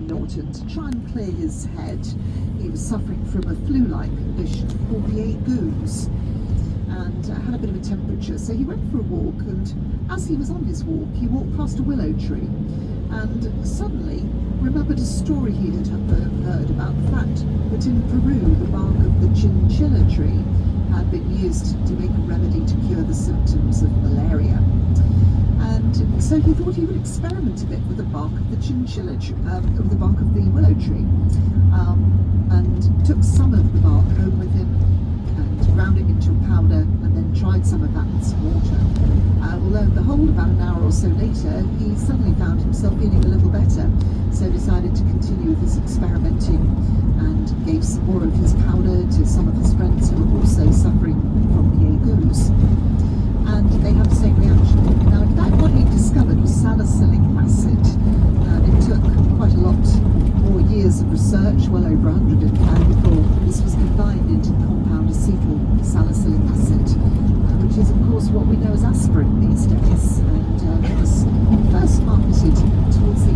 Graham Norton to try and clear his head. He was suffering from a flu-like condition called the agues and had a bit of a temperature. So he went for a walk, and as he was on his walk, he walked past a willow tree and suddenly remembered a story he had heard about the fact that in Peru the bark of the chinchilla tree had been used to make a remedy to cure the symptoms of malaria. And so he thought he would experiment a bit with the bark of the chinchilla tree, of the bark of the willow tree, and took some of the bark home with him and ground it into a powder, and then tried some of that with some water. Well, lo and behold, about an hour or so later, he suddenly found himself feeling a little better, so decided to continue with his experimenting and gave some more of his powder to some of his friends who were also suffering from the agues. And they had the same reaction. Now, in fact, what he discovered was salicylic acid. It took quite a lot more years of research, well over 100 in fact, before this was combined into the compound acetyl salicylic acid, which is, of course, what we know as aspirin these days. And it was first marketed towards the